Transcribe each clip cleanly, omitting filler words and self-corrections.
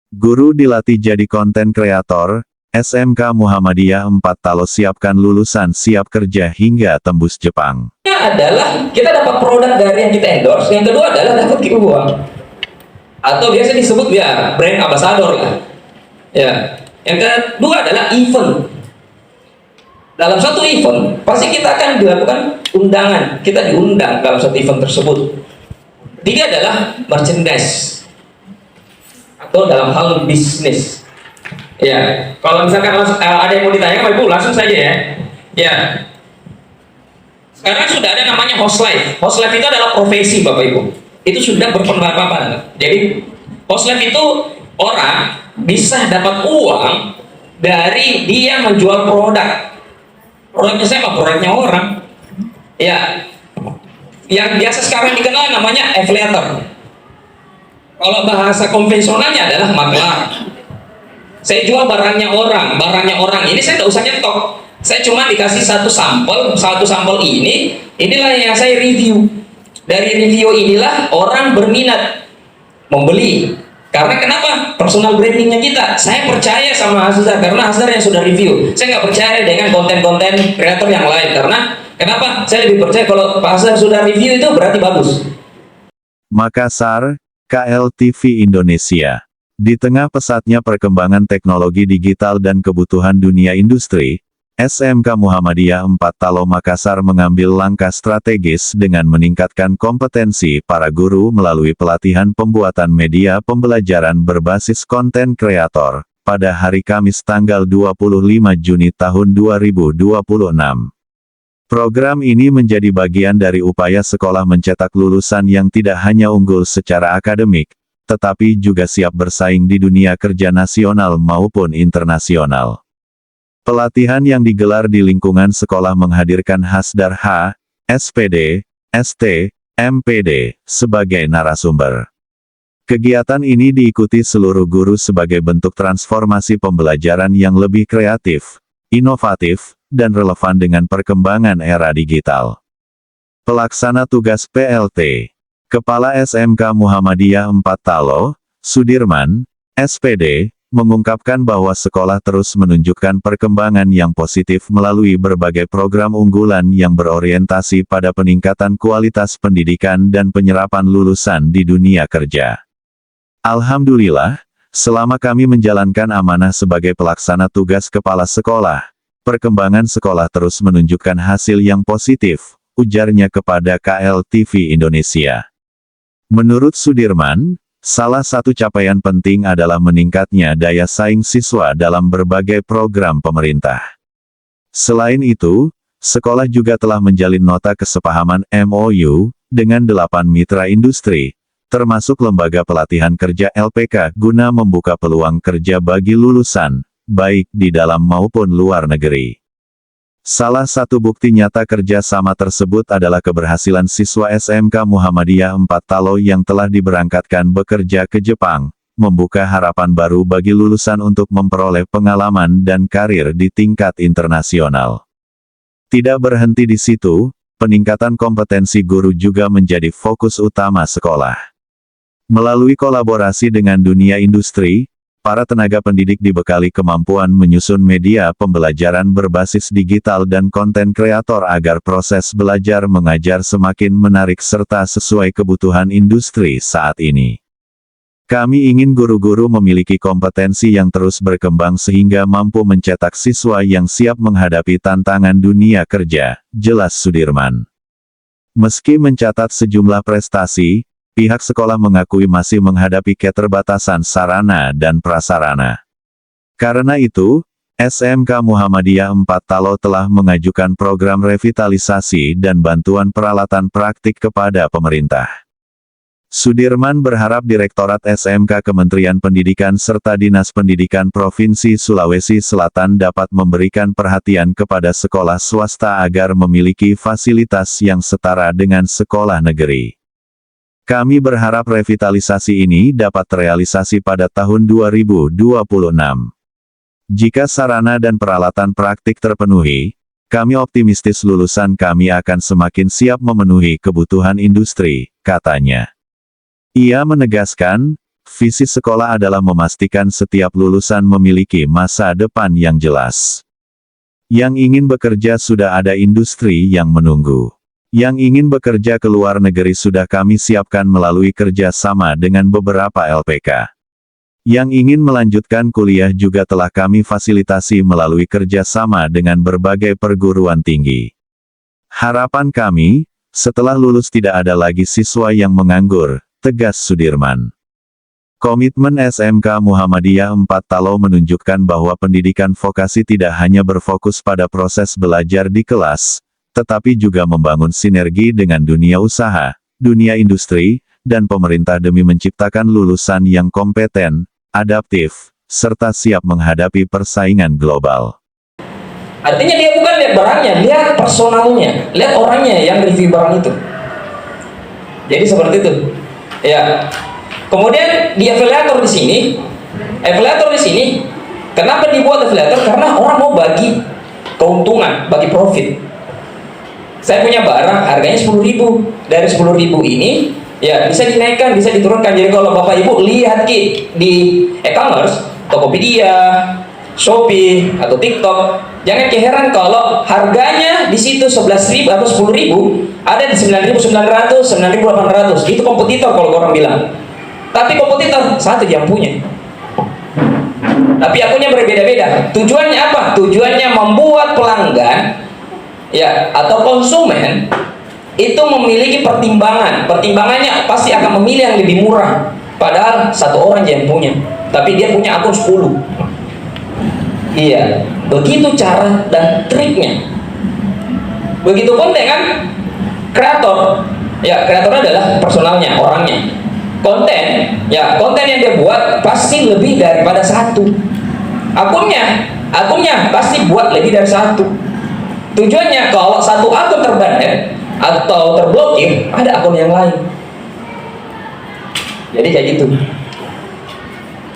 Guru dilatih jadi konten kreator, SMK Muhammadiyah 4 Talo siapkan lulusan siap kerja hingga tembus Jepang. Adalah kita dapat produk dari yang kita endorse, yang kedua adalah dapat uang. Atau biasa disebut ya brand ambassador lah. Ya. Yang kedua adalah event. Dalam satu event, pasti kita akan dilakukan undangan. Kita diundang dalam satu event tersebut. Tiga adalah merchandise. Atau dalam hal bisnis. Ya, kalau misalkan ada yang mau ditanya, Pak Ibu, langsung saja ya. Ya. Sekarang sudah ada namanya host live. Host live itu adalah profesi, Bapak Ibu. Itu sudah berpengalaman. Jadi, host live itu orang bisa dapat uang dari dia menjual produk. Produknya siapa? Produknya orang. Ya. Yang biasa sekarang dikenal namanya affiliator. Kalau bahasa konvensionalnya adalah maklar. Saya jual barangnya orang ini saya tidak usah nyetok. Saya cuma dikasih satu sampel inilah yang saya review. Dari review inilah orang berminat membeli. Karena kenapa? Personal brandingnya kita. Saya percaya sama Hasdar karena Hasdar yang sudah review. Saya nggak percaya dengan konten-konten kreator yang lain. Karena kenapa? Saya lebih percaya kalau Pak Hasdar sudah review itu berarti bagus. Makassar, KLTV Indonesia. Di tengah pesatnya perkembangan teknologi digital dan kebutuhan dunia industri, SMK Muhammadiyah 4 Talo Makassar mengambil langkah strategis dengan meningkatkan kompetensi para guru melalui pelatihan pembuatan media pembelajaran berbasis konten kreator, pada hari Kamis tanggal 25 Juni tahun 2026. Program ini menjadi bagian dari upaya sekolah mencetak lulusan yang tidak hanya unggul secara akademik, tetapi juga siap bersaing di dunia kerja nasional maupun internasional. Pelatihan yang digelar di lingkungan sekolah menghadirkan Hasdar H, SPD, ST, MPD, sebagai narasumber. Kegiatan ini diikuti seluruh guru sebagai bentuk transformasi pembelajaran yang lebih kreatif, inovatif, dan relevan dengan perkembangan era digital. Pelaksana tugas PLT, Kepala SMK Muhammadiyah 4 Talo, Sudirman, SPD, mengungkapkan bahwa sekolah terus menunjukkan perkembangan yang positif melalui berbagai program unggulan yang berorientasi pada peningkatan kualitas pendidikan dan penyerapan lulusan di dunia kerja. Alhamdulillah, selama kami menjalankan amanah sebagai pelaksana tugas kepala sekolah, perkembangan sekolah terus menunjukkan hasil yang positif, ujarnya kepada KLTV Indonesia. Menurut Sudirman, salah satu capaian penting adalah meningkatnya daya saing siswa dalam berbagai program pemerintah. Selain itu, sekolah juga telah menjalin nota kesepahaman MOU dengan 8 mitra industri, termasuk lembaga pelatihan kerja LPK guna membuka peluang kerja bagi lulusan, baik di dalam maupun luar negeri. Salah satu bukti nyata kerja sama tersebut adalah keberhasilan siswa SMK Muhammadiyah 4 Talo yang telah diberangkatkan bekerja ke Jepang, membuka harapan baru bagi lulusan untuk memperoleh pengalaman dan karir di tingkat internasional. Tidak berhenti di situ, peningkatan kompetensi guru juga menjadi fokus utama sekolah. Melalui kolaborasi dengan dunia industri, para tenaga pendidik dibekali kemampuan menyusun media pembelajaran berbasis digital dan konten kreator agar proses belajar mengajar semakin menarik serta sesuai kebutuhan industri saat ini. Kami ingin guru-guru memiliki kompetensi yang terus berkembang sehingga mampu mencetak siswa yang siap menghadapi tantangan dunia kerja, jelas Sudirman. Meski mencatat sejumlah prestasi, pihak sekolah mengakui masih menghadapi keterbatasan sarana dan prasarana. Karena itu, SMK Muhammadiyah 4 Talo telah mengajukan program revitalisasi dan bantuan peralatan praktik kepada pemerintah. Sudirman berharap Direktorat SMK Kementerian Pendidikan serta Dinas Pendidikan Provinsi Sulawesi Selatan dapat memberikan perhatian kepada sekolah swasta agar memiliki fasilitas yang setara dengan sekolah negeri. Kami berharap revitalisasi ini dapat terrealisasi pada tahun 2026. Jika sarana dan peralatan praktik terpenuhi, kami optimistis lulusan kami akan semakin siap memenuhi kebutuhan industri, katanya. Ia menegaskan, Visi sekolah adalah memastikan setiap lulusan memiliki masa depan yang jelas. Yang ingin bekerja sudah ada industri yang menunggu. Yang ingin bekerja ke luar negeri sudah kami siapkan melalui kerja sama dengan beberapa LPK. Yang ingin melanjutkan kuliah juga telah kami fasilitasi melalui kerja sama dengan berbagai perguruan tinggi. Harapan kami, setelah lulus tidak ada lagi siswa yang menganggur, tegas Sudirman. Komitmen SMK Muhammadiyah 4 Talo menunjukkan bahwa pendidikan vokasi tidak hanya berfokus pada proses belajar di kelas, tetapi juga membangun sinergi dengan dunia usaha, dunia industri, dan pemerintah demi menciptakan lulusan yang kompeten, adaptif, serta siap menghadapi persaingan global. Artinya dia bukan lihat barangnya, lihat personalnya, lihat orangnya yang review barang itu. Jadi seperti itu. Ya. Kemudian di affiliator di sini, kenapa dibuat affiliator? Karena orang mau bagi keuntungan, bagi profit. Saya punya barang harganya 10.000. Dari 10.000 ini ya bisa dinaikkan, bisa diturunkan. Jadi kalau Bapak Ibu lihat di e-commerce, Tokopedia, Shopee atau TikTok, jangan keheran kalau harganya di situ 11.000 atau 10.000 ada di 9.900, 9.800. Itu kompetitor kalau orang bilang. Tapi kompetitor satu yang punya. Tapi akunnya berbeda-beda. Tujuannya apa? Tujuannya membuat pelanggan ya atau konsumen itu memiliki pertimbangan. Pertimbangannya pasti akan memilih yang lebih murah. Padahal satu orang yang punya. Tapi dia punya akun 10. Iya, begitu cara dan triknya. Begitupun dengan kreator. Ya, kreator adalah personalnya, orangnya. Konten yang dia buat pasti lebih daripada satu. Akunnya pasti buat lebih dari satu. Tujuannya kalau satu akun terbanet atau terblokir, ada akun yang lain. Jadi kayak gitu.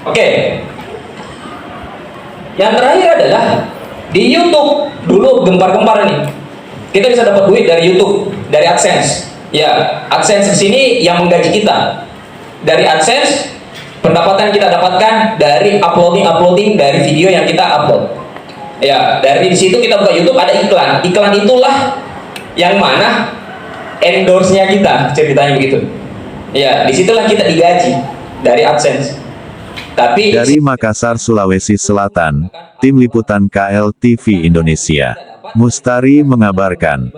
Oke. Yang terakhir adalah di YouTube. Dulu gempar-gempar nih. Kita bisa dapat duit dari YouTube, dari AdSense. Ya, AdSense di sini yang menggaji kita. Dari AdSense, pendapatan kita dapatkan dari uploading dari video yang kita upload. Ya, dari di situ kita buka YouTube ada iklan. Iklan itulah yang mana endorse-nya kita, ceritanya begitu. Ya, disitulah kita digaji dari AdSense. Tapi Dari Makassar, Sulawesi Selatan, Tim Liputan KLTV Indonesia, Mustari mengabarkan.